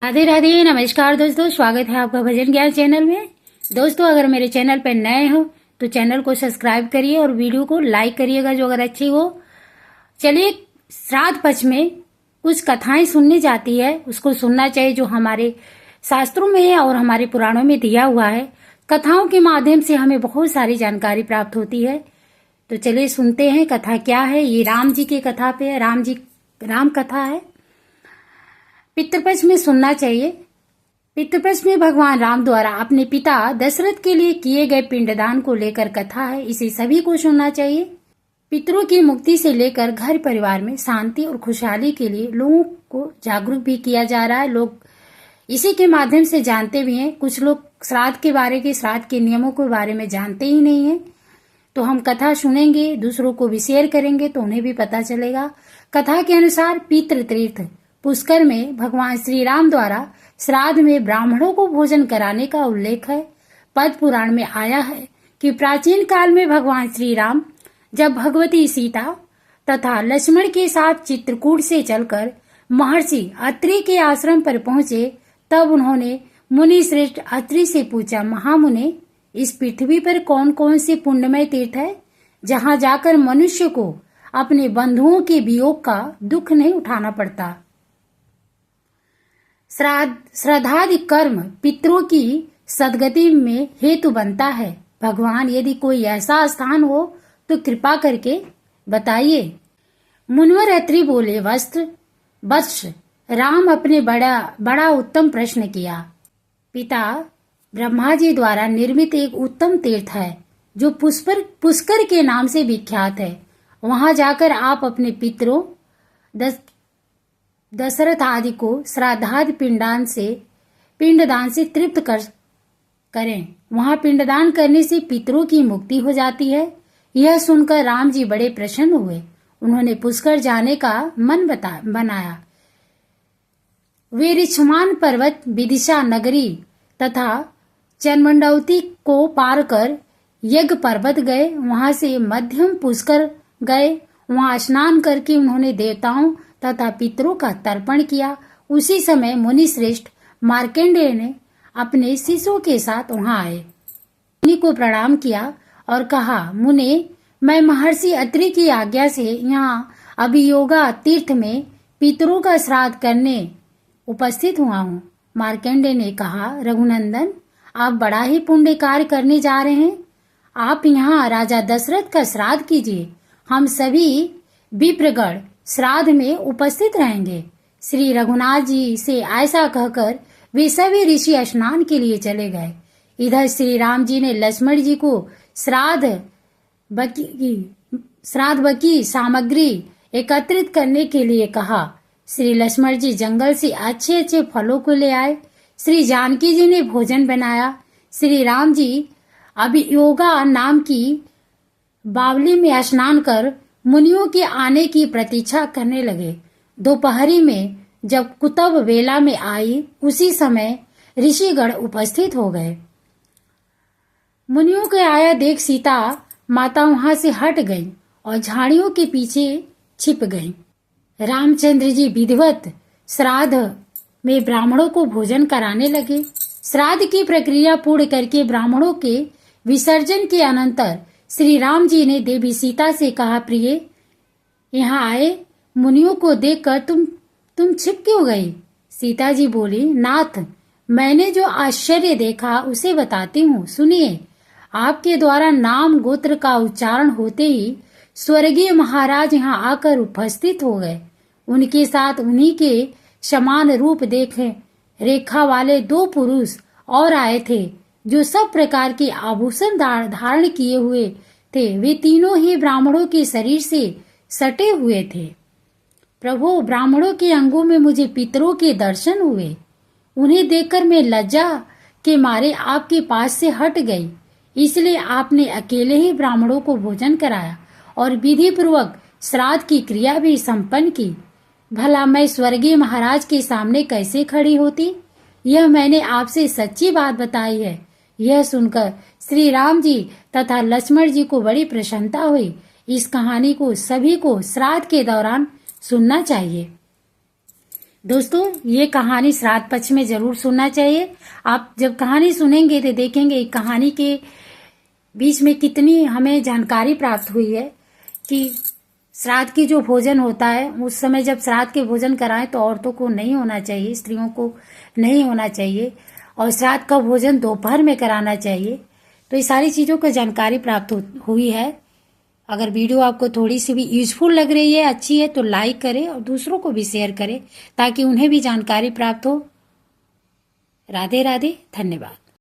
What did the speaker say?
राधे राधे। नमस्कार दोस्तों, स्वागत है आपका भजन ज्ञान चैनल में। दोस्तों, अगर मेरे चैनल पर नए हो तो चैनल को सब्सक्राइब करिए और वीडियो को लाइक करिएगा जो अगर अच्छी हो। चलिए, श्राद्ध पक्ष में कुछ कथाएं सुननी जाती है, उसको सुनना चाहिए जो हमारे शास्त्रों में और हमारे पुराणों में दिया हुआ है। कथाओं के माध्यम से हमें बहुत सारी जानकारी प्राप्त होती है। तो चलिए सुनते हैं कथा क्या है। ये राम जी की कथा पे है। राम कथा है। पितृपक्ष में सुनना चाहिए। पितृपक्ष में भगवान राम द्वारा अपने पिता दशरथ के लिए किए गए पिंडदान को लेकर कथा है। इसे सभी को सुनना चाहिए। पितरों की मुक्ति से लेकर घर परिवार में शांति और खुशहाली के लिए लोगों को जागरूक भी किया जा रहा है। लोग इसी के माध्यम से जानते भी हैं। कुछ लोग श्राद्ध के नियमों के बारे में जानते ही नहीं है। तो हम कथा सुनेंगे, दूसरों को भी शेयर करेंगे तो उन्हें भी पता चलेगा। कथा के अनुसार पितृतीर्थ पुष्कर में भगवान श्री राम द्वारा श्राद्ध में ब्राह्मणों को भोजन कराने का उल्लेख है। पद्म पुराण में आया है कि प्राचीन काल में भगवान श्री राम जब भगवती सीता तथा लक्ष्मण के साथ चित्रकूट से चलकर महर्षि अत्रि के आश्रम पर पहुंचे, तब उन्होंने मुनि श्रेष्ठ अत्रि से पूछा, महामुने, इस पृथ्वी पर कौन कौन से पुण्यमय तीर्थ है जहां जाकर मनुष्य को अपने बंधुओं के वियोग का दुख नहीं उठाना पड़ता। श्राद्धादि कर्म पितरों की सदगति में हेतु बनता है। भगवान, यदि कोई ऐसा स्थान हो तो कृपा करके बताइए। मुनिवर अत्रि बोले, वत्स, राम अपने बड़ा उत्तम प्रश्न किया। पिता ब्रह्मा जी द्वारा निर्मित एक उत्तम तीर्थ है जो पुष्कर के नाम से विख्यात है। वहां जाकर आप अपने पितरों दशरथ आदि को श्राद्धादि पिंडदान से तृप्त करें। वहां पिंडदान करने से पितरों की मुक्ति हो जाती है। यह सुनकर राम जी बड़े प्रसन्न हुए। उन्होंने पुष्कर जाने का मन बनाया। वे ऋक्षमान पर्वत, विदिशा नगरी तथा चनमंडवती को पार कर यज्ञ पर्वत गए। वहां से मध्यम पुष्कर गए। वहां स्नान करके उन्होंने देवताओं तथा पितरों का तर्पण किया। उसी समय मुनि श्रेष्ठ मार्कंडेय ने अपने शिष्यों के साथ वहां आए। मुनि को प्रणाम किया और कहा, मुने, मैं महर्षि अत्रि की आज्ञा से यहाँ अभियोगा तीर्थ में पितरों का श्राद्ध करने उपस्थित हुआ हूँ। मार्कंडेय ने कहा, रघुनंदन, आप बड़ा ही पुण्य कार्य करने जा रहे हैं। आप यहाँ राजा दशरथ का श्राद्ध कीजिए। हम सभी विप्रगण श्राद्ध में उपस्थित रहेंगे। श्री रघुनाथ जी से ऐसा कहकर वे सभी ऋषि स्नान के लिए चले गए। इधर श्री राम जी ने लक्ष्मण जी को श्राद्ध की सामग्री एकत्रित करने के लिए कहा। श्री लक्ष्मण जी जंगल से अच्छे अच्छे फलों को ले आए। श्री जानकी जी ने भोजन बनाया। श्री राम जी अभियोगा नाम की बावली में स्नान कर मुनियों के आने की प्रतीक्षा करने लगे। दोपहरी में जब कुतब वेला में आई, उसी समय ऋषिगण उपस्थित हो गए। मुनियों के आया देख सीता माता वहां से हट गई और झाड़ियों के पीछे छिप गई। रामचंद्र जी विधिवत श्राद्ध में ब्राह्मणों को भोजन कराने लगे। श्राद्ध की प्रक्रिया पूर्ण करके ब्राह्मणों के विसर्जन के अनंतर श्री राम जी ने देवी सीता से कहा, प्रिय, यहाँ आए मुनियों को देखकर तुम छिप क्यों गई? सीता जी बोली, नाथ, मैंने जो आश्चर्य देखा उसे बताती हूँ, सुनिए। आपके द्वारा नाम गोत्र का उच्चारण होते ही स्वर्गीय महाराज यहाँ आकर उपस्थित हो गए। उनके साथ उन्हीं के समान रूप देखे रेखा वाले दो पुरुष और आए थे जो सब प्रकार के आभूषण धारण किए हुए थे। वे तीनों ही ब्राह्मणों के शरीर से सटे हुए थे। प्रभु, ब्राह्मणों के अंगों में मुझे पितरों के दर्शन हुए। उन्हें देखकर मैं लज्जा के मारे आपके पास से हट गई। इसलिए आपने अकेले ही ब्राह्मणों को भोजन कराया और विधि पूर्वक श्राद्ध की क्रिया भी संपन्न की। भला मैं स्वर्गीय महाराज के सामने कैसे खड़ी होती? यह मैंने आपसे सच्ची बात बताई है। यह सुनकर श्री राम जी तथा लक्ष्मण जी को बड़ी प्रसन्नता हुई। इस कहानी को सभी को श्राद्ध के दौरान सुनना चाहिए। दोस्तों ये कहानी श्राद्ध पक्ष में जरूर सुनना चाहिए। आप जब कहानी सुनेंगे तो देखेंगे कहानी के बीच में कितनी हमें जानकारी प्राप्त हुई है कि श्राद्ध की जो भोजन होता है उस समय जब श्राद्ध के भोजन कराएं तो औरतों को नहीं होना चाहिए, स्त्रियों को नहीं होना चाहिए, और श्राद्ध का भोजन दोपहर में कराना चाहिए। तो ये सारी चीज़ों को जानकारी प्राप्त हुई है। अगर वीडियो आपको थोड़ी सी भी यूजफुल लग रही है, अच्छी है, तो लाइक करें और दूसरों को भी शेयर करें ताकि उन्हें भी जानकारी प्राप्त हो। राधे राधे, धन्यवाद।